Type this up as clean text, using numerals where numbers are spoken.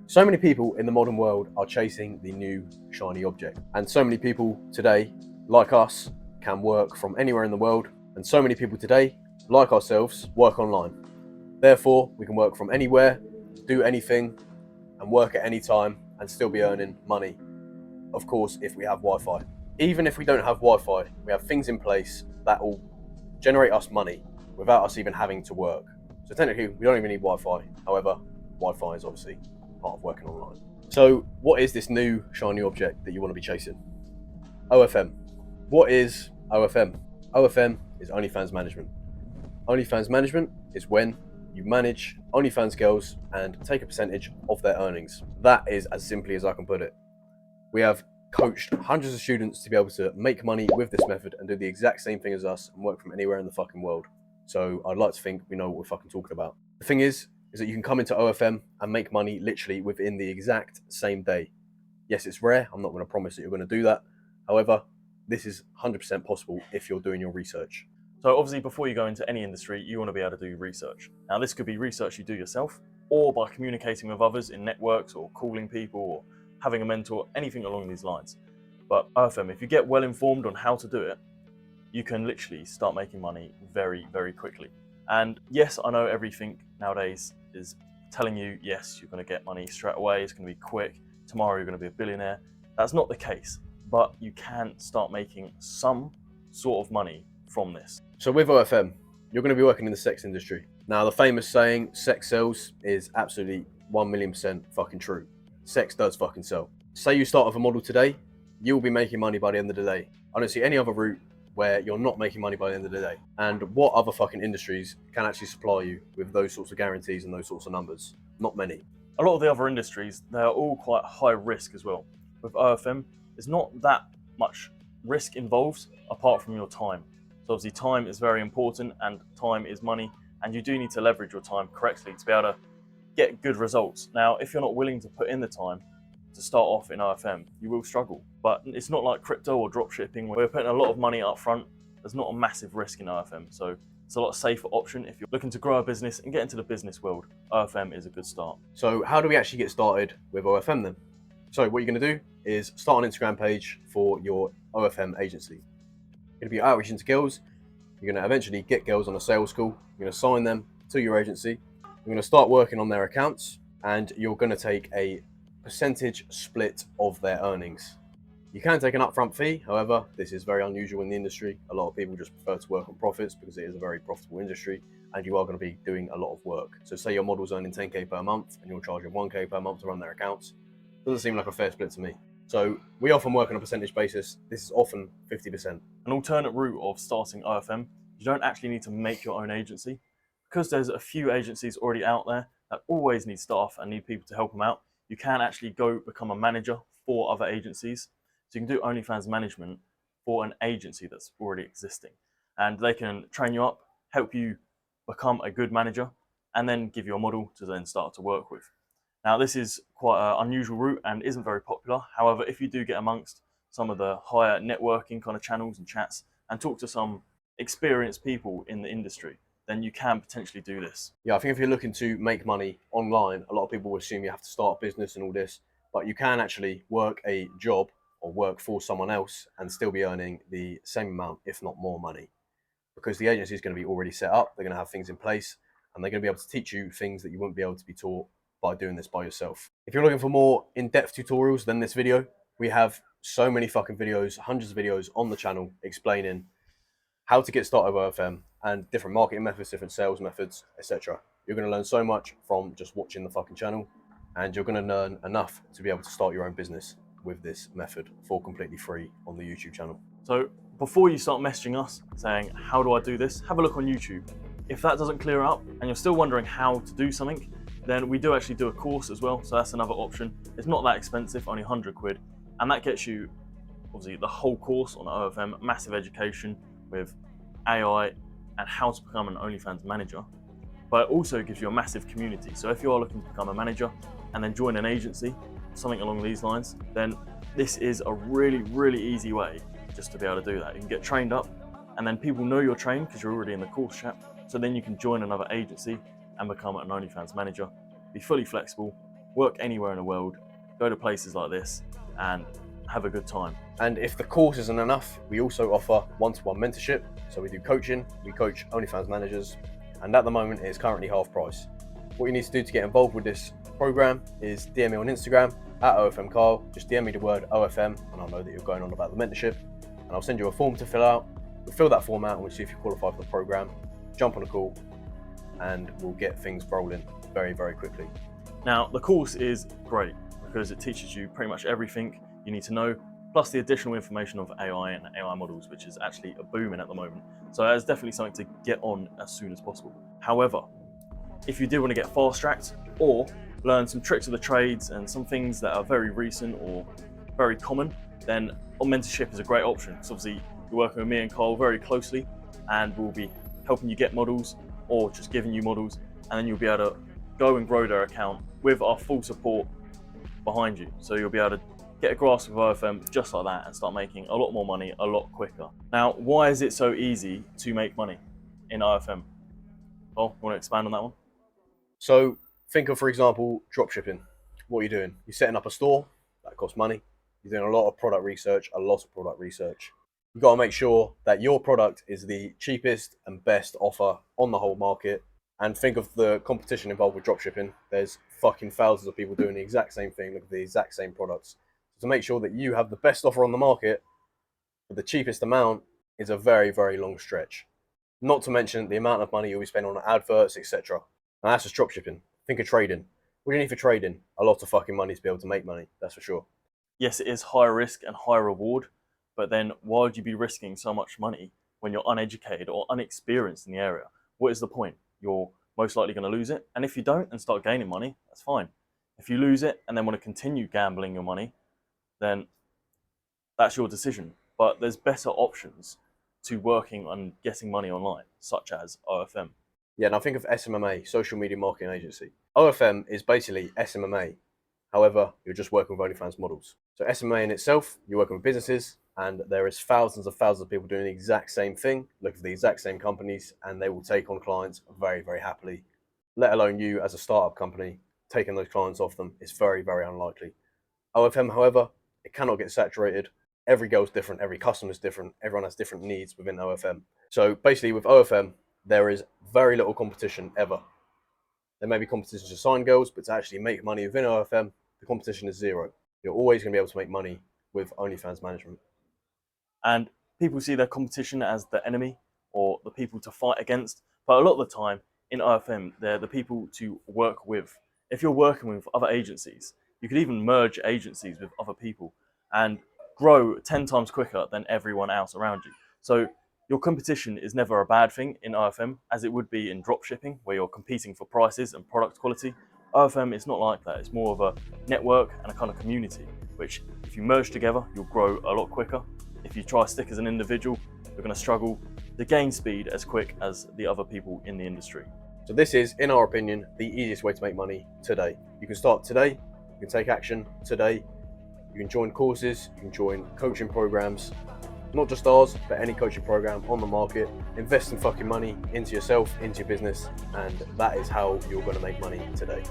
So many people in the modern world are chasing the new shiny object. And so many people today, like us, can work from anywhere in the world. And so many people today, like ourselves, work online. Therefore, we can work from anywhere, do anything, and work at any time and still be earning money. Of course, if we have Wi-Fi. Even if we don't have Wi-Fi, we have things in place that will generate us money without us even having to work. So technically, we don't even need Wi-Fi. However, Wi-Fi is obviously part of working online. So what is this new shiny object that you want to be chasing? OFM. What is OFM? OFM is OnlyFans management. OnlyFans management is when you manage OnlyFans girls and take a percentage of their earnings. That is as simply as I can put it. We have coached hundreds of students to be able to make money with this method and do the exact same thing as us and work from anywhere in the fucking world. So I'd like to think we know what we're fucking talking about. The thing is that you can come into OFM and make money literally within the exact same day. Yes, it's rare. I'm not going to promise that you're going to do that. However, this is 100% possible if you're doing your research. So obviously before you go into any industry, you want to be able to do research. Now this could be research you do yourself or by communicating with others in networks or calling people or having a mentor, anything along these lines. But OFM, if you get well informed on how to do it, you can literally start making money very, very quickly. And yes, I know everything nowadays is telling you, yes, you're going to get money straight away, it's going to be quick, tomorrow you're going to be a billionaire. That's not the case, but you can start making some sort of money from this. So with OFM, you're going to be working in the sex industry. Now, the famous saying, sex sells, is absolutely 1,000,000% fucking true. Sex does fucking sell. Say you start with a model today, you will be making money by the end of the day. I don't see any other route where you're not making money by the end of the day. And what other fucking industries can actually supply you with those sorts of guarantees and those sorts of numbers? Not many. A lot of the other industries, they're all quite high risk as well. With OFM, there's not that much risk involved apart from your time. So obviously time is very important and time is money, and you do need to leverage your time correctly to be able to get good results. Now, if you're not willing to put in the time to start off in OFM, you will struggle. But it's not like crypto or dropshipping where we're putting a lot of money up front. There's not a massive risk in OFM. So it's a lot safer option. If you're looking to grow a business and get into the business world, OFM is a good start. So how do we actually get started with OFM then? So what you're going to do is start an Instagram page for your OFM agency. You're going to be outreaching to girls. You're going to eventually get girls on a sales call. You're going to sign them to your agency. You're going to start working on their accounts, and you're going to take a percentage split of their earnings. You can take an upfront fee, however, this is very unusual in the industry. A lot of people just prefer to work on profits because it is a very profitable industry and you are going to be doing a lot of work. So say your model's earning 10k per month and you're charging 1k per month to run their accounts. Doesn't seem like a fair split to me. So we often work on a percentage basis. This is often 50%. An alternate route of starting OFM, you don't actually need to make your own agency. Because there's a few agencies already out there that always need staff and need people to help them out, you can actually go become a manager for other agencies. So you can do OnlyFans management for an agency that's already existing. And they can train you up, help you become a good manager, and then give you a model to then start to work with. Now, this is quite an unusual route and isn't very popular. However, if you do get amongst some of the higher networking kind of channels and chats and talk to some experienced people in the industry, then you can potentially do this. Yeah, I think if you're looking to make money online, a lot of people will assume you have to start a business and all this, but you can actually work a job or work for someone else and still be earning the same amount, if not more money. Because the agency is going to be already set up, they're going to have things in place, and they're going to be able to teach you things that you wouldn't be able to be taught by doing this by yourself. If you're looking for more in-depth tutorials than this video, we have so many fucking videos, hundreds of videos on the channel explaining how to get started with OFM and different marketing methods, different sales methods, etc. You're going to learn so much from just watching the fucking channel, and you're going to learn enough to be able to start your own business with this method for completely free on the YouTube channel. So before you start messaging us saying, how do I do this? Have a look on YouTube. If that doesn't clear up and you're still wondering how to do something, then we do actually do a course as well. So that's another option. It's not that expensive, only 100 quid. And that gets you obviously the whole course on OFM, massive education with AI and how to become an OnlyFans manager. But it also gives you a massive community. So if you are looking to become a manager and then join an agency, something along these lines, then this is a really, really easy way just to be able to do that. You can get trained up and then people know you're trained because you're already in the course chat. So then you can join another agency and become an OnlyFans manager, be fully flexible, work anywhere in the world, go to places like this and have a good time. And if the course isn't enough, we also offer one-to-one mentorship. So we do coaching, we coach OnlyFans managers, and at the moment it is currently half price. What you need to do to get involved with this program is DM me on Instagram at OFMKyle. Just DM me the word OFM and I'll know that you're going on about the mentorship, and I'll send you a form to fill out. We'll fill that form out and we'll see if you qualify for the program. Jump on a call and we'll get things rolling very, very quickly. Now, the course is great because it teaches you pretty much everything you need to know, plus the additional information of AI and AI models, which is actually a booming at the moment. So it's definitely something to get on as soon as possible. However, if you do want to get fast-tracked or learn some tricks of the trades and some things that are very recent or very common, then mentorship is a great option. Because obviously you're working with me and Kyle very closely, and we'll be helping you get models or just giving you models, and then you'll be able to go and grow their account with our full support behind you. So you'll be able to get a grasp of OFM just like that and start making a lot more money a lot quicker. Now, why is it so easy to make money in OFM? Oh, want to expand on that one? So think of, for example, dropshipping. What are you doing? You're setting up a store, that costs money. You're doing a lot of product research. You've got to make sure that your product is the cheapest and best offer on the whole market. And think of the competition involved with dropshipping. There's fucking thousands of people doing the exact same thing, look at the exact same products. So to make sure that you have the best offer on the market for the cheapest amount is a very, very long stretch. Not to mention the amount of money you'll be spending on adverts, etc. Now that's just dropshipping. Think of trading. What do you need for trading? A lot of fucking money to be able to make money, that's for sure. Yes, it is higher risk and higher reward, but then why would you be risking so much money when you're uneducated or unexperienced in the area? What is the point? You're most likely going to lose it. And if you don't and start gaining money, that's fine. If you lose it and then want to continue gambling your money, then that's your decision. But there's better options to working on getting money online, such as OFM. Yeah, now think of SMMA, Social Media Marketing Agency. OFM is basically SMMA. However, you're just working with OnlyFans models. So SMMA in itself, you're working with businesses, and there is thousands of people doing the exact same thing, looking for the exact same companies, and they will take on clients very, very happily. Let alone you as a startup company, taking those clients off them is very, very unlikely. OFM, however, it cannot get saturated. Every girl's different, every customer is different, everyone has different needs within OFM. So basically with OFM, there is very little competition ever. There may be competition to sign girls, but to actually make money within OFM, the competition is zero. You're always going to be able to make money with OnlyFans management. And people see their competition as the enemy or the people to fight against. But a lot of the time in OFM, they're the people to work with. If you're working with other agencies, you could even merge agencies with other people and grow 10 times quicker than everyone else around you. So your competition is never a bad thing in OFM, as it would be in dropshipping, where you're competing for prices and product quality. OFM is not like that. It's more of a network and a kind of community, which if you merge together, you'll grow a lot quicker. If you try to stick as an individual, you're going to struggle to gain speed as quick as the other people in the industry. So this is, in our opinion, the easiest way to make money today. You can start today, you can take action today, you can join courses, you can join coaching programs, not just ours, but any coaching program on the market. Invest some fucking money into yourself, into your business, and that is how you're going to make money today.